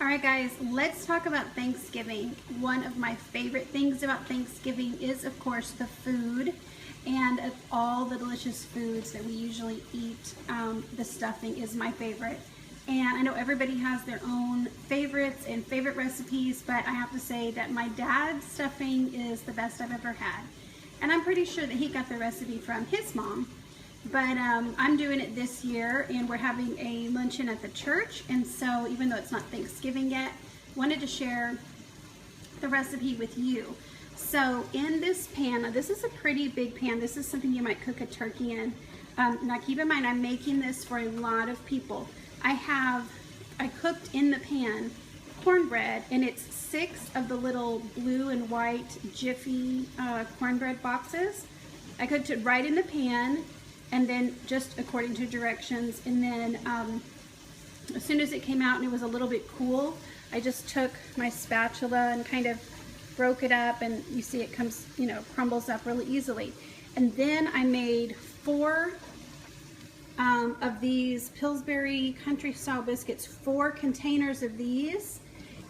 All right, guys, let's talk about Thanksgiving. One of my favorite things about Thanksgiving is, of course, the food. And of all the delicious foods that we usually eat, the stuffing is my favorite. And I know everybody has their own favorites and favorite recipes, but I have to say that my dad's stuffing is the best I've ever had. And I'm pretty sure that he got the recipe from his mom. But I'm doing it this year, and we're having a luncheon at the church, and so even though it's not Thanksgiving yet, wanted to share the recipe with you. So in this pan, now this is a pretty big pan. This is something you might cook a turkey in. Now keep in mind, I'm making this for a lot of people. I cooked in the pan cornbread, and it's 6 of the little blue and white Jiffy cornbread boxes. I cooked it right in the pan, and then just according to directions, and then as soon as it came out and it was a little bit cool, I just took my spatula and kind of broke it up, and you see it comes, crumbles up really easily. And then I made 4 of these Pillsbury country style biscuits, 4 containers of these,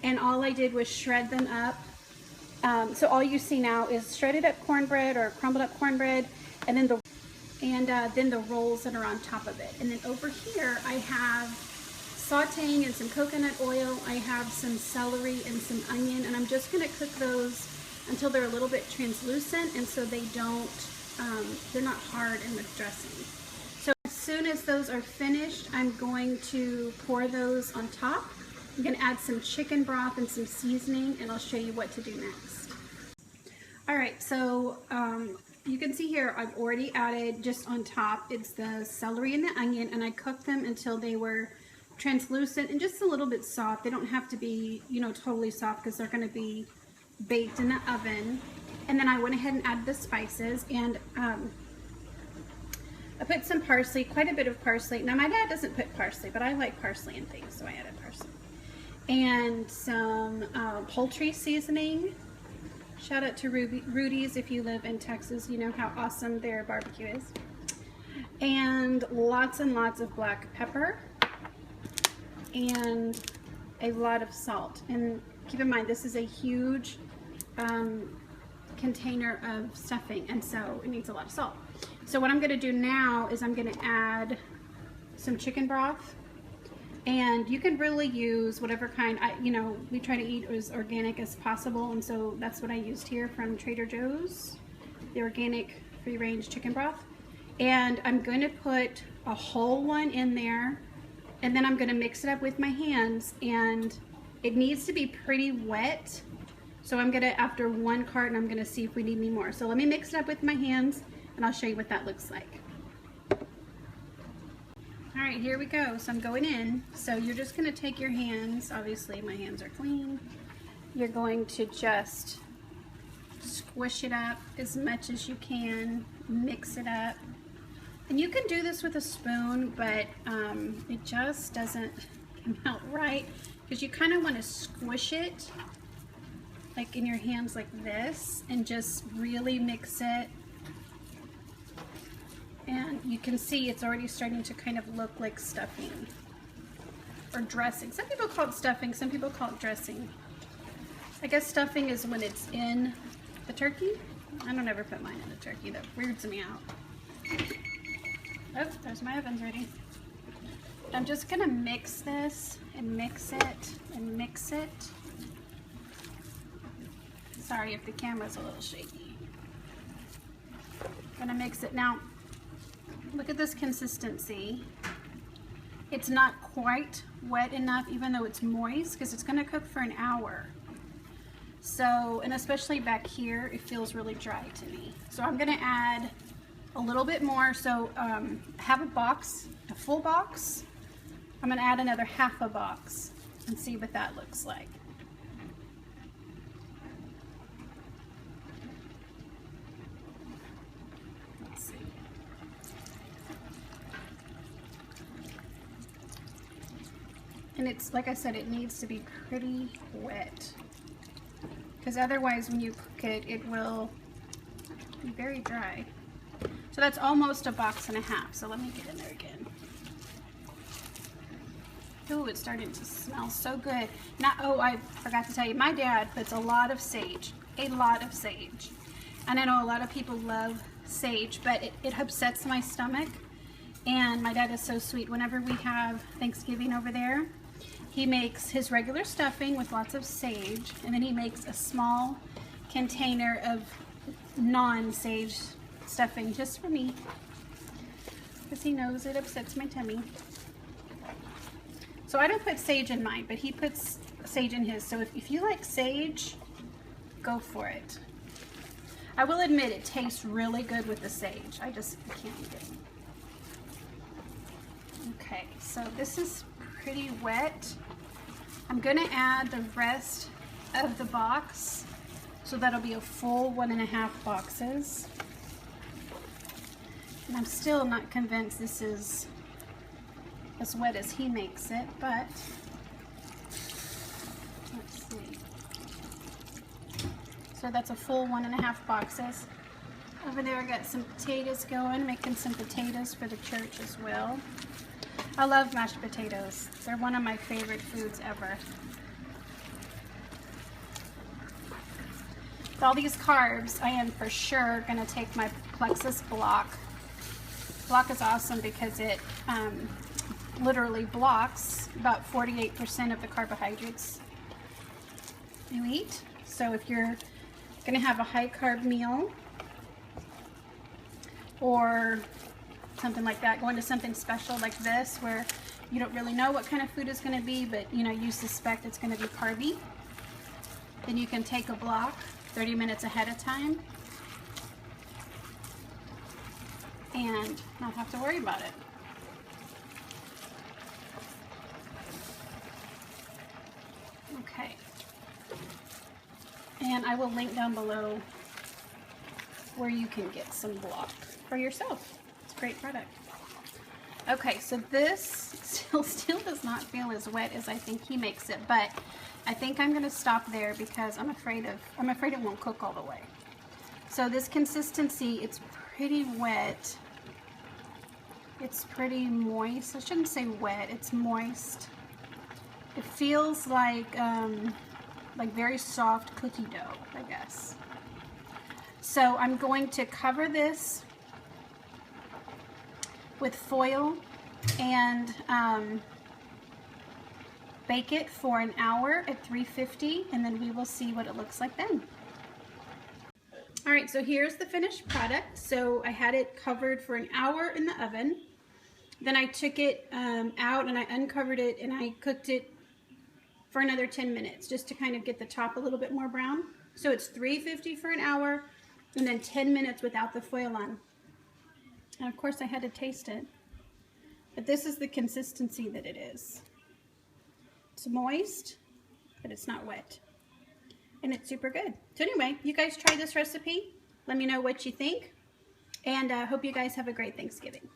and all I did was shred them up. So all you see now is shredded up cornbread or crumbled up cornbread, and then the rolls that are on top of it. And then over here I have sauteing and some coconut oil. I have some celery and some onion, and I'm just going to cook those until they're a little bit translucent, and so they don't, they're not hard in the dressing. So as soon as those are finished, I'm going to pour those on top. I'm going to add some chicken broth and some seasoning, and I'll show you what to do next. All right, so you can see here I've already added just on top, it's the celery and the onion, and I cooked them until they were translucent and just a little bit soft. They don't have to be, totally soft, because they're going to be baked in the oven. And then I went ahead and added the spices, and I put some parsley, quite a bit of parsley. Now my dad doesn't put parsley, but I like parsley in things, so I added parsley. And some poultry seasoning. Shout out to Rudy's if you live in Texas. You know how awesome their barbecue is. And lots of black pepper. And a lot of salt. And keep in mind, this is a huge container of stuffing, and so it needs a lot of salt. So what I'm going to do now is I'm going to add some chicken broth. And you can really use whatever kind, we try to eat as organic as possible, and so that's what I used here from Trader Joe's, the organic free-range chicken broth. And I'm going to put a whole one in there, and then I'm going to mix it up with my hands, and it needs to be pretty wet. So I'm going to, after 1 carton, I'm going to see if we need any more. So let me mix it up with my hands, and I'll show you what that looks like. All right, here we go. So I'm going in. So you're just going to take your hands. Obviously, my hands are clean. You're going to just squish it up as much as you can. Mix it up. And you can do this with a spoon, but it just doesn't come out right, because you kind of want to squish it like in your hands like this, and just really mix it. And you can see it's already starting to kind of look like stuffing or dressing. Some people call it stuffing, some people call it dressing. I guess stuffing is when it's in the turkey. I don't ever put mine in the turkey, that weirds me out. Oh, there's my ovens ready. I'm just gonna mix this and mix it and mix it. Sorry if the camera's a little shaky. I'm gonna mix it now. Look at this consistency. It's not quite wet enough, even though it's moist, because it's going to cook for an hour. So, and especially back here, it feels really dry to me. So I'm going to add a little bit more. So have a box, a full box. I'm going to add another half a box and see what that looks like. And it's, like I said, it needs to be pretty wet, because otherwise when you cook it, it will be very dry. So that's almost a box and a half. So let me get in there again. Ooh, it's starting to smell so good. Now, oh, I forgot to tell you, my dad puts a lot of sage. A lot of sage. And I know a lot of people love sage, but it upsets my stomach. And my dad is so sweet. Whenever we have Thanksgiving over there, he makes his regular stuffing with lots of sage, and then he makes a small container of non-sage stuffing just for me, because he knows it upsets my tummy. So I don't put sage in mine, but he puts sage in his. So if you like sage, go for it. I will admit it tastes really good with the sage. I can't eat it. Okay, so this is pretty wet. I'm gonna add the rest of the box, so that'll be a full 1.5 boxes. And I'm still not convinced this is as wet as he makes it, but let's see. So that's a full 1.5 boxes. Over there I got some potatoes going, making some potatoes for the church as well. I love mashed potatoes. They're one of my favorite foods ever. With all these carbs, I am for sure going to take my Plexus block. Block is awesome because it literally blocks about 48% of the carbohydrates you eat. So if you're going to have a high carb meal or something like that, going to something special like this where you don't really know what kind of food is going to be, but you know, you suspect it's going to be carby, then you can take a block 30 minutes ahead of time and not have to worry about it. Okay, and I will link down below where you can get some block for yourself. It's a great product. Okay, so this still does not feel as wet as I think he makes it, but I think I'm gonna stop there because I'm afraid it won't cook all the way. So this consistency, it's pretty wet. It's pretty moist. I shouldn't say wet, it's moist. It feels like very soft cookie dough, I guess. So I'm going to cover this with foil and bake it for an hour at 350, and then we will see what it looks like then. All right, so here's the finished product. So I had it covered for an hour in the oven. Then I took it out and I uncovered it and I cooked it for another 10 minutes just to kind of get the top a little bit more brown. So it's 350 for an hour and then 10 minutes without the foil on. And of course I had to taste it. But this is the consistency that it is. It's moist, but it's not wet. And it's super good. So anyway, you guys try this recipe. Let me know what you think. And I hope you guys have a great Thanksgiving.